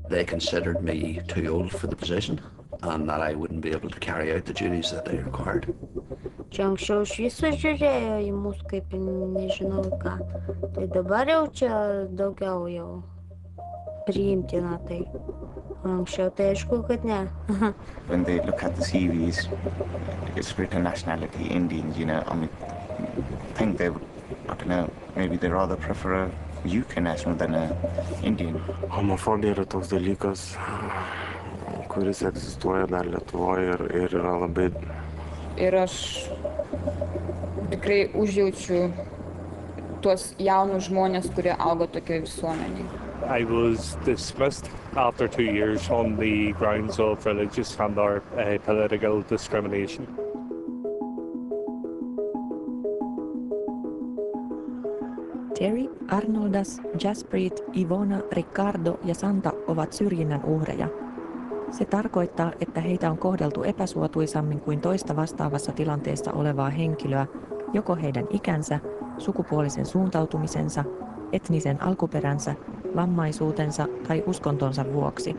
They considered me too old for the position and that I wouldn't be able to carry out the duties that they required. Čia anksčiau iš viso žiūrėjo į mus kaip nežinau ką. Tai dabar jau čia daugiau jau priimtina tai. Anksčiau tai aišku, kad ne. When they look at the CVs, it's written nationality Indian, you know, I mean, I think they would, I don't know, maybe they rather prefer a UK national than a Indian. Homofobija yra toks dalykas, kuris egzistuoja dar Lietuvoje ir yra labai. Ir aš tikrai užjaučiu tuos jaunus žmonės, kurie auga tokioje visuomenėje. I was dismissed after 2 years on the grounds of religious and or political discrimination. Terry, Arnoldas, Jasprit, Ivona, Ricardo ja Santa ovat syrjinnän uhreja. Se tarkoittaa, että heitä on kohdeltu epäsuotuisammin kuin toista vastaavassa tilanteessa olevaa henkilöä, joko heidän ikänsä, sukupuolisen suuntautumisensa, etnisen alkuperänsä, vammaisuutensa tai uskontonsa vuoksi.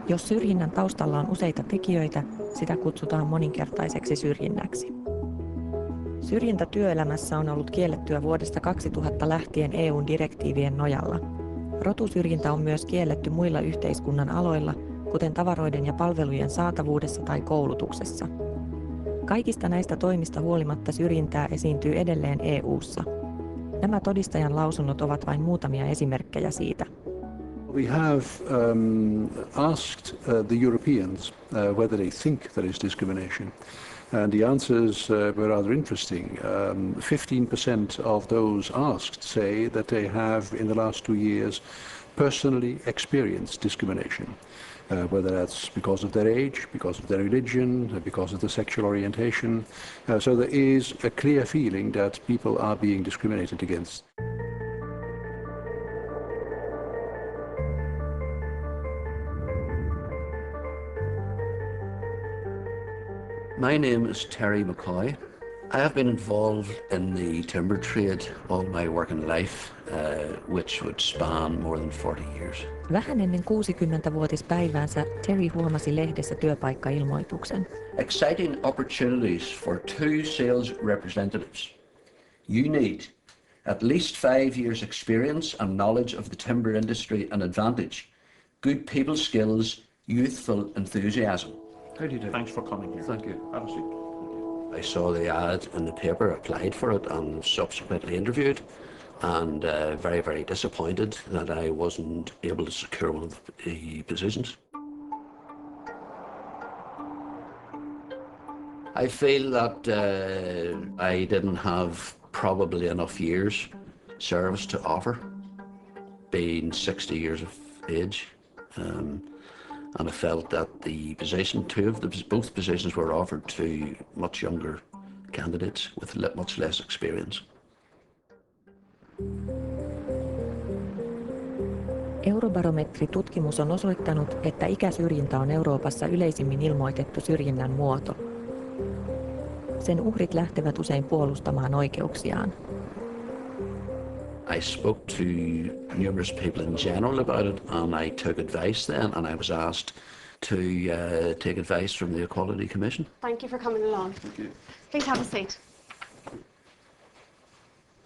Jos syrjinnän taustalla on useita tekijöitä, sitä kutsutaan moninkertaiseksi syrjinnäksi. Syrjintä työelämässä on ollut kiellettyä vuodesta 2000 lähtien EU:n direktiivien nojalla. Rotusyrjintä on myös kielletty muilla yhteiskunnan aloilla, kuten tavaroiden ja palvelujen saatavuudessa tai koulutuksessa. Kaikista näistä toimista huolimatta syrjintää esiintyy edelleen EU:ssa. Nämä todistajan lausunnot ovat vain muutamia esimerkkejä siitä. We have asked the Europeans whether they think there is discrimination. And the answers were rather interesting. 15% of those asked say that they have, in the last 2 years, personally experienced discrimination. Whether that's because of their age, because of their religion, because of their sexual orientation. So there is a clear feeling that people are being discriminated against. My name is Terry McCoy. I have been involved in the timber trade all my working life, which would span more than 40 years. Vähän ennen 60-vuotispäiväänsä Terry huomasi lehdessä työpaikkailmoituksen. Exciting opportunities for 2 sales representatives. You need at least 5 years experience and knowledge of the timber industry and advantage, good people skills, youthful enthusiasm. How do you do? Thanks for coming here. Thank you. Have a seat. I saw the ad in the paper, applied for it and subsequently interviewed, and very, very disappointed that I wasn't able to secure one of the positions. I feel that I didn't have probably enough years service to offer, being 60 years of age. And I felt that the position, both positions were offered to much younger candidates with much less experience. Eurobarometri-tutkimus on osoittanut, että ikäsyrjintä on Euroopassa yleisimmin ilmoitettu syrjinnän muoto. Sen uhrit lähtevät usein puolustamaan oikeuksiaan. I spoke to numerous people in general about it, and I took advice then, and I was asked to take advice from the Equality Commission. Thank you for coming along. Thank you. Please have a seat.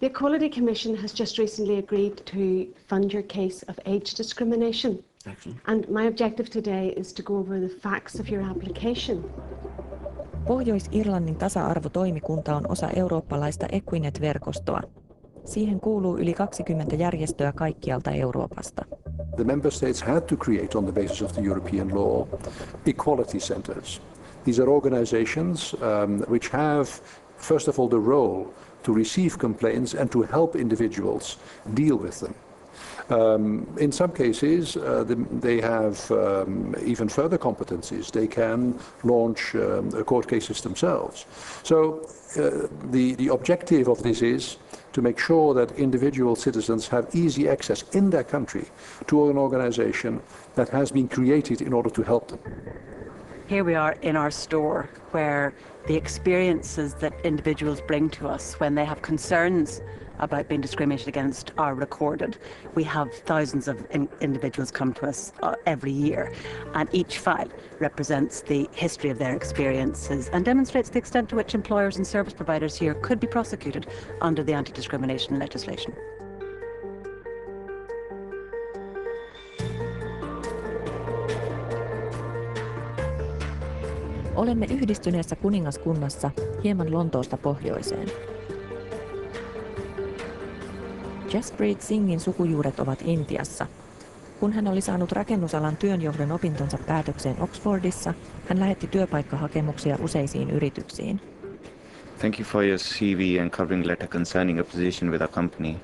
The Equality Commission has just recently agreed to fund your case of age discrimination. Excellent. And my objective today is to go over the facts of your application. Pohjois-Irlannin tasa-arvotoimikunta on osa eurooppalaista Equinet-verkostoa. Siihen kuuluu yli 20 järjestöä kaikkialta Euroopasta. The member states had to create, on the basis of the European law, equality centers. These are organizations which have, first of all, the role to receive complaints and to help individuals deal with them. In some cases, they have even further competencies. They can launch court cases themselves. So the objective of this is to make sure that individual citizens have easy access in their country to an organization that has been created in order to help them. Here we are in our store where the experiences that individuals bring to us when they have concerns about being discriminated against are recorded. We have thousands of individuals come to us every year, and each file represents the history of their experiences and demonstrates the extent to which employers and service providers here could be prosecuted under the anti-discrimination legislation. Olemme Yhdistyneessä kuningaskunnassa hieman Lontoosta pohjoiseen. Jaspreet Singhin sukujuuret ovat Intiassa. Kun hän oli saanut rakennusalan työnjohdon opintonsa päätökseen Oxfordissa, hän lähetti työpaikkahakemuksia useisiin yrityksiin. Thank you for your CV and covering letter concerning a position with our company.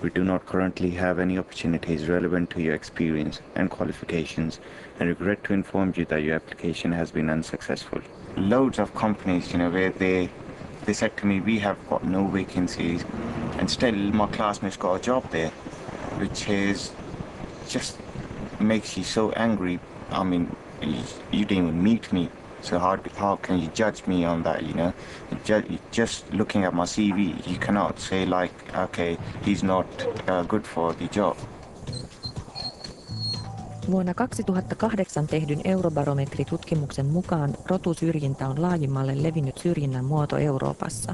We do not currently have any opportunities relevant to your experience and qualifications, and regret to inform you that your application has been unsuccessful. Loads of companies, where they said to me, we have got no vacancies, and still my classmates got a job there, which is just makes you so angry. I mean, you didn't even meet me. So how can you judge me on that, Just looking at my CV, you cannot say like, okay, he's not good for the job. Vuonna 2008 tehdyn Eurobarometritutkimuksen mukaan rotusyrjintä on laajimmalle levinnyt syrjinnän muoto Euroopassa.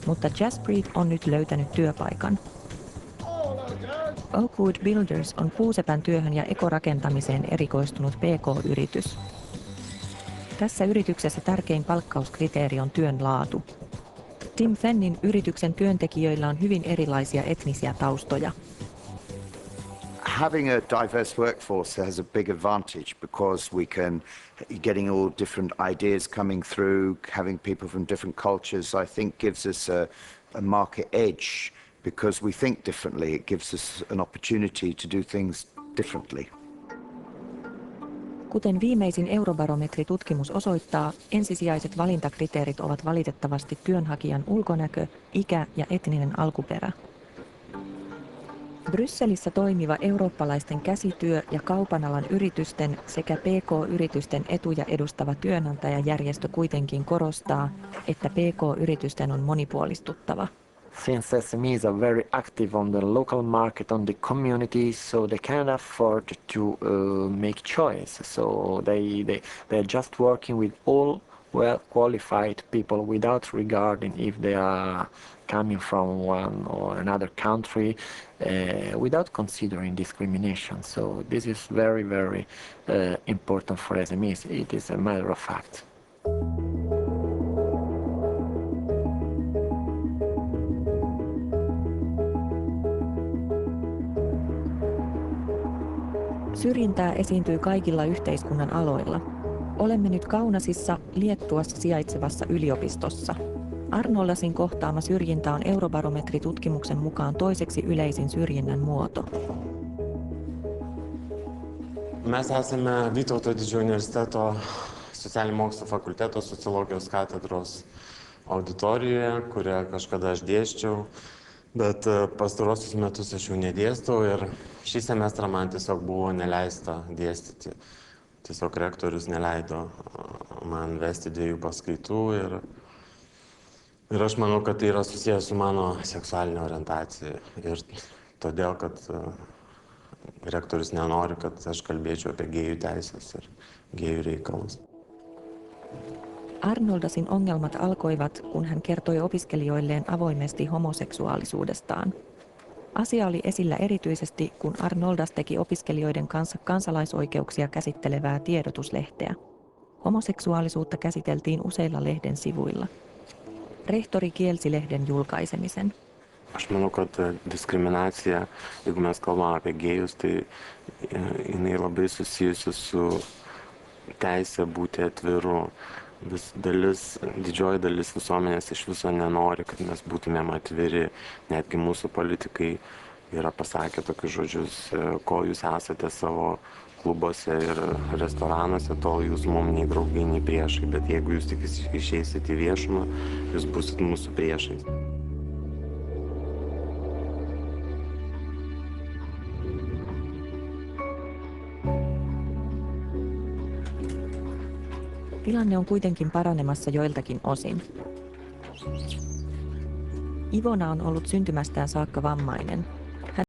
Mutta Jaspreet on nyt löytänyt työpaikan. Oakwood Builders on puusepän työhön ja ekorakentamiseen erikoistunut PK-yritys. Tässä yrityksessä tärkein palkkauskriteeri on työn laatu. Tim Fennin yrityksen työntekijöillä on hyvin erilaisia etnisiä taustoja. Having a diverse workforce has a big advantage because we can getting all different ideas coming through, having people from different cultures, I think gives us a market edge because we think differently. It gives us an opportunity to do things differently. Kuten viimeisin Eurobarometritutkimus osoittaa, ensisijaiset valintakriteerit ovat valitettavasti työnhakijan ulkonäkö, ikä ja etninen alkuperä. Brysselissä toimiva eurooppalaisten käsityö- ja kaupanalan yritysten sekä PK-yritysten etuja edustava työnantajajärjestö kuitenkin korostaa, että PK-yritysten on monipuolistuttava. Since SMEs are very active on the local market, on the community, so they can't afford to make choice. So they're just working with all well-qualified people without regarding if they are coming from one or another country, without considering discrimination. So this is very, very important for SMEs. It is a matter of fact. Syrjintää esiintyy kaikilla yhteiskunnan aloilla. Olemme nyt Kaunasissa, Liettuassa sijaitsevassa yliopistossa. Arnoldasin kohtaama syrjintä on Eurobarometritutkimuksen mukaan toiseksi yleisin syrjinnän muoto. Mes esame Vytauto didžiojo universiteto socialinių mokslų fakulteto sociologijos katedros auditorijoje, kurią kažkada aš dėsčiau, bet pastarosius metus aš jau nedėstau ir šį semestrą man tiesiog buvo neleista dėstyti. Tiesiog rektorius neleido man vesti 2 paskaitų ir aš manau, kad tai yra susijęs su mano seksualinė orientacija ir todėl, kad rektorius nenori, kad aš kalbėčiau apie gėjų teisės ir gėjų reikalus. Arnoldasin ongelmat alkoivat, kun hän kertoi opiskelijoilleen avoimesti homoseksuaalisuudestaan. Asia oli esillä erityisesti, kun Arnoldas teki opiskelijoiden kanssa kansalaisoikeuksia käsittelevää tiedotuslehteä. Homoseksuaalisuutta käsiteltiin useilla lehden sivuilla. Rehtori kielsi lehden julkaisemisen. Aš manau, kad diskriminacija, jeigu mes kalbame apie gėjus, tai jinai labai susijusi su teisė būti atviru. Didžioji dalis visuomenės iš viso nenori, kad mes būtumėm atviri. Netgi mūsų politikai yra pasakę tokius žodžius, kol jūs esate savo klubuose ir restoranuose, tol jūs mums nei draugai, nei priešai. Bet jeigu jūs tik išeisit į viešumą, jūs busit mūsų priešais. Tilanne on kuitenkin paranemassa joiltakin osin. Ivona on ollut syntymästään saakka vammainen.